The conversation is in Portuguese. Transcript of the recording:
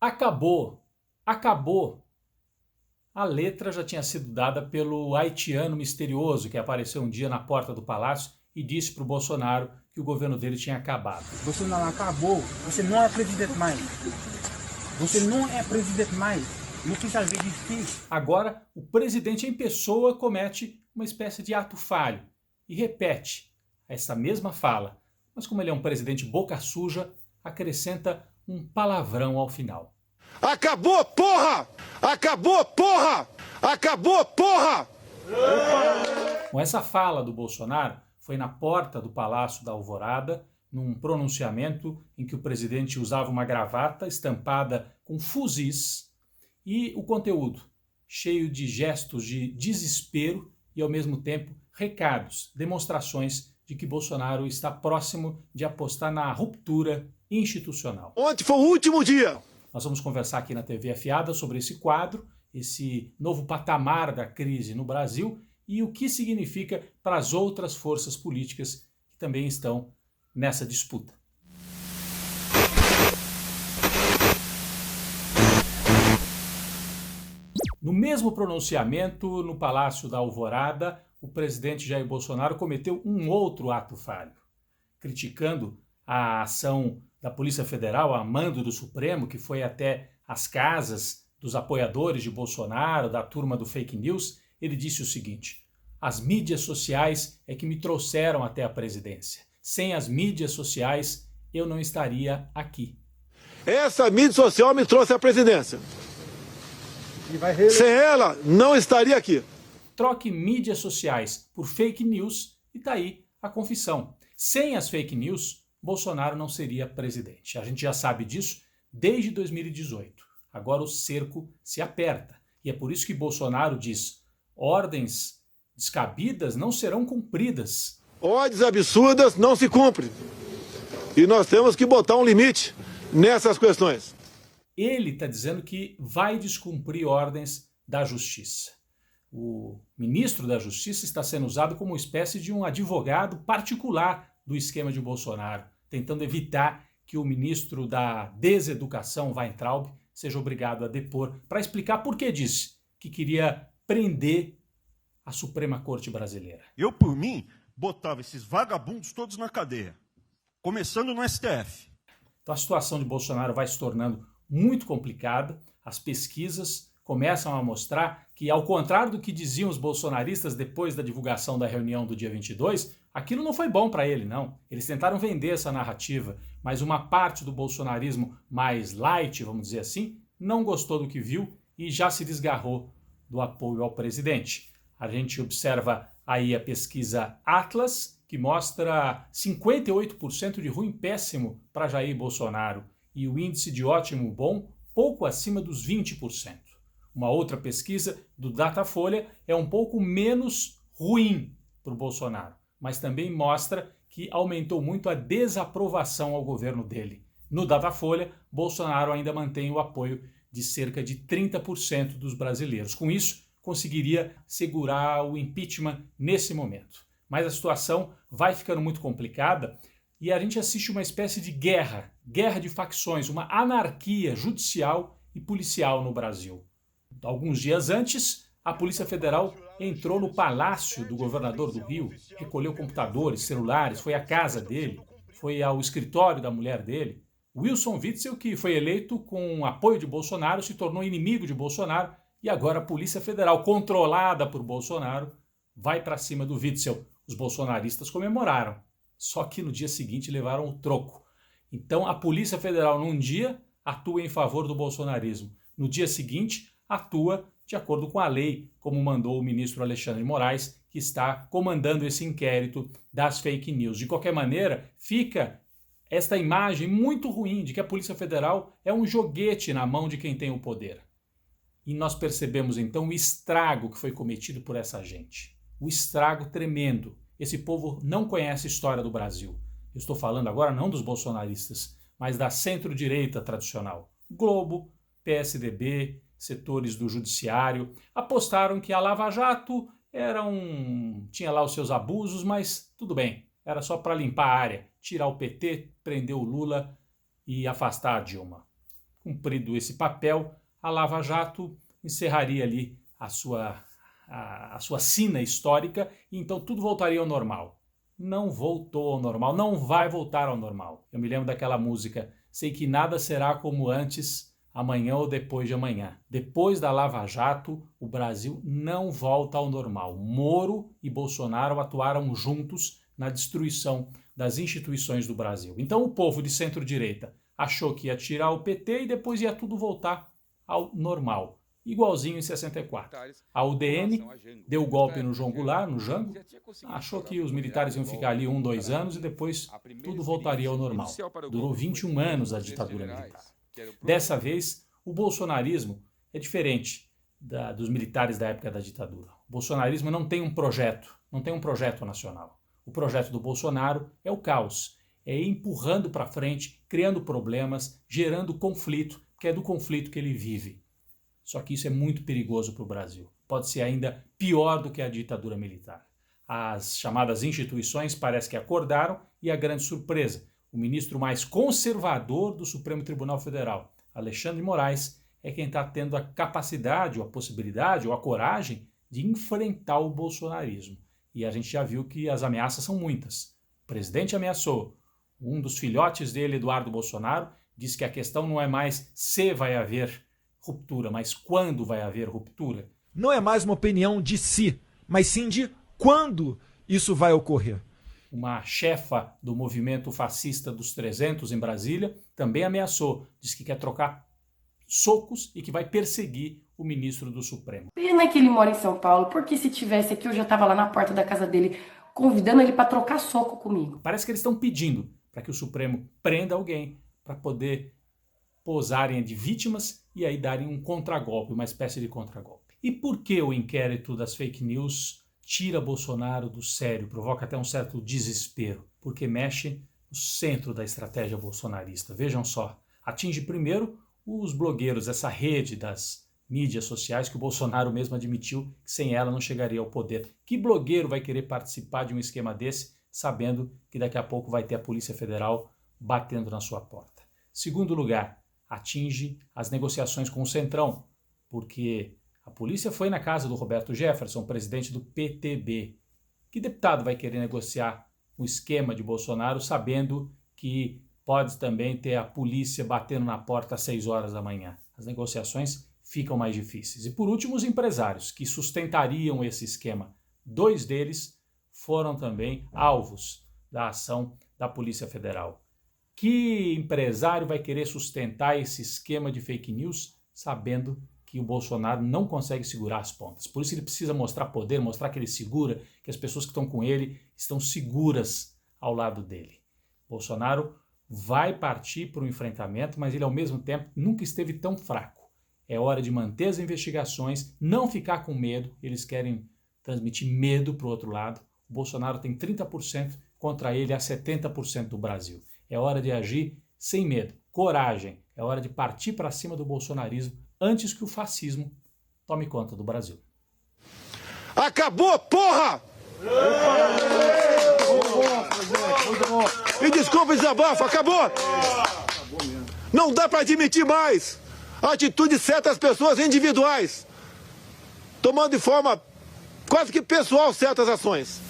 Acabou, acabou. A letra já tinha sido dada pelo haitiano misterioso que apareceu um dia na porta do palácio e disse para o Bolsonaro que o governo dele tinha acabado. Bolsonaro acabou, você não é presidente mais. Você não é presidente mais. Não precisa desistir. Agora, o presidente em pessoa comete uma espécie de ato falho e repete essa mesma fala, mas como ele é um presidente boca suja, acrescenta um palavrão ao final. Acabou, porra! Acabou, porra! Acabou, porra! Com essa fala do Bolsonaro, foi na porta do Palácio da Alvorada, num pronunciamento em que o presidente usava uma gravata estampada com fuzis e o conteúdo cheio de gestos de desespero e, ao mesmo tempo, recados, demonstrações de que Bolsonaro está próximo de apostar na ruptura institucional. Ontem foi o último dia. Nós vamos conversar aqui na TV Afiada sobre esse quadro, esse novo patamar da crise no Brasil e o que significa para as outras forças políticas que também estão nessa disputa. No mesmo pronunciamento, no Palácio da Alvorada, o presidente Jair Bolsonaro cometeu um outro ato falho, criticando a ação da Polícia Federal, a mando do Supremo, que foi até as casas dos apoiadores de Bolsonaro, da turma do fake news. Ele disse o seguinte: as mídias sociais é que me trouxeram até a presidência. Sem as mídias sociais, eu não estaria aqui. Essa mídia social me trouxe à presidência. Sem ela, não estaria aqui. Troque mídias sociais por fake news e tá aí a confissão. Sem as fake news, Bolsonaro não seria presidente. A gente já sabe disso desde 2018. Agora o cerco se aperta. E é por isso que Bolsonaro diz: ordens descabidas não serão cumpridas. Ordens absurdas não se cumprem. E nós temos que botar um limite nessas questões. Ele está dizendo que vai descumprir ordens da Justiça. O ministro da Justiça está sendo usado como uma espécie de um advogado particular do esquema de Bolsonaro, tentando evitar que o ministro da Deseducação, Weintraub, seja obrigado a depor para explicar por que disse que queria prender a Suprema Corte Brasileira. Eu, por mim, botava esses vagabundos todos na cadeia, começando no STF. Então a situação de Bolsonaro vai se tornando muito complicada. As pesquisas começam a mostrar que, ao contrário do que diziam os bolsonaristas depois da divulgação da reunião do dia 22, aquilo não foi bom para ele, não. Eles tentaram vender essa narrativa, mas uma parte do bolsonarismo mais light, vamos dizer assim, não gostou do que viu e já se desgarrou do apoio ao presidente. A gente observa aí a pesquisa Atlas, que mostra 58% de ruim péssimo para Jair Bolsonaro e o índice de ótimo bom pouco acima dos 20%. Uma outra pesquisa do Datafolha é um pouco menos ruim para o Bolsonaro, mas também mostra que aumentou muito a desaprovação ao governo dele. No Datafolha, Bolsonaro ainda mantém o apoio de cerca de 30% dos brasileiros. Com isso, conseguiria segurar o impeachment nesse momento. Mas a situação vai ficando muito complicada e a gente assiste uma espécie de guerra de facções, uma anarquia judicial e policial no Brasil. Alguns dias antes, a Polícia Federal entrou no palácio do governador do Rio, recolheu computadores, celulares, foi à casa dele, foi ao escritório da mulher dele. Wilson Witzel, que foi eleito com o apoio de Bolsonaro, se tornou inimigo de Bolsonaro e agora a Polícia Federal, controlada por Bolsonaro, vai para cima do Witzel. Os bolsonaristas comemoraram, só que no dia seguinte levaram o troco. Então a Polícia Federal num dia atua em favor do bolsonarismo, no dia seguinte atua de acordo com a lei, como mandou o ministro Alexandre de Moraes, que está comandando esse inquérito das fake news. De qualquer maneira, fica esta imagem muito ruim de que a Polícia Federal é um joguete na mão de quem tem o poder. E nós percebemos então o estrago que foi cometido por essa gente. O estrago tremendo. Esse povo não conhece a história do Brasil. Eu estou falando agora não dos bolsonaristas, mas da centro-direita tradicional. Globo, PSDB, setores do judiciário, apostaram que a Lava Jato tinha lá os seus abusos, mas tudo bem, era só para limpar a área, tirar o PT, prender o Lula e afastar a Dilma. Cumprido esse papel, a Lava Jato encerraria ali a sua sina histórica e então tudo voltaria ao normal. Não voltou ao normal, não vai voltar ao normal. Eu me lembro daquela música, sei que nada será como antes, amanhã ou depois de amanhã. Depois da Lava Jato, o Brasil não volta ao normal. Moro e Bolsonaro atuaram juntos na destruição das instituições do Brasil. Então o povo de centro-direita achou que ia tirar o PT e depois ia tudo voltar ao normal. Igualzinho em 64. A UDN deu golpe no João Goulart, no Jango, achou que os militares iam ficar ali 1, 2 anos e depois tudo voltaria ao normal. Durou 21 anos a ditadura militar. Dessa vez, o bolsonarismo é diferente dos militares da época da ditadura. O bolsonarismo não tem um projeto nacional. O projeto do Bolsonaro é o caos, é ir empurrando para frente, criando problemas, gerando conflito, que é do conflito que ele vive. Só que isso é muito perigoso para o Brasil. Pode ser ainda pior do que a ditadura militar. As chamadas instituições parece que acordaram e a grande surpresa, o ministro mais conservador do Supremo Tribunal Federal, Alexandre de Moraes, é quem está tendo a capacidade, ou a possibilidade, ou a coragem de enfrentar o bolsonarismo. E a gente já viu que as ameaças são muitas. O presidente ameaçou. Um dos filhotes dele, Eduardo Bolsonaro, disse que a questão não é mais se vai haver ruptura, mas quando vai haver ruptura. Não é mais uma opinião de si, mas sim de quando isso vai ocorrer. Uma chefa do movimento fascista dos 300 em Brasília também ameaçou, disse que quer trocar socos e que vai perseguir o ministro do Supremo. Pena que ele mora em São Paulo, porque se tivesse aqui eu já estava lá na porta da casa dele convidando ele para trocar soco comigo. Parece que eles estão pedindo para que o Supremo prenda alguém para poder posarem de vítimas e aí darem um contragolpe, uma espécie de contragolpe. E por que o inquérito das fake news tira Bolsonaro do sério, provoca até um certo desespero? Porque mexe no centro da estratégia bolsonarista. Vejam só, atinge primeiro os blogueiros, essa rede das mídias sociais que o Bolsonaro mesmo admitiu que sem ela não chegaria ao poder. Que blogueiro vai querer participar de um esquema desse, sabendo que daqui a pouco vai ter a Polícia Federal batendo na sua porta? Segundo lugar, atinge as negociações com o Centrão, porque a polícia foi na casa do Roberto Jefferson, presidente do PTB. Que deputado vai querer negociar um esquema de Bolsonaro sabendo que pode também ter a polícia batendo na porta às 6 horas da manhã? As negociações ficam mais difíceis. E por último, os empresários que sustentariam esse esquema. 2 deles foram também alvos da ação da Polícia Federal. Que empresário vai querer sustentar esse esquema de fake news sabendo que o Bolsonaro não consegue segurar as pontas? Por isso ele precisa mostrar poder, mostrar que ele segura, que as pessoas que estão com ele estão seguras ao lado dele. Bolsonaro vai partir para o enfrentamento, mas ele ao mesmo tempo nunca esteve tão fraco. É hora de manter as investigações, não ficar com medo. Eles querem transmitir medo para o outro lado. O Bolsonaro tem 30%, contra ele há 70% do Brasil. É hora de agir sem medo, coragem. É hora de partir para cima do bolsonarismo antes que o fascismo tome conta do Brasil. Acabou, porra! Me desculpe, desabafo, acabou! Não dá para admitir mais a atitude de certas pessoas individuais, tomando de forma quase que pessoal certas ações.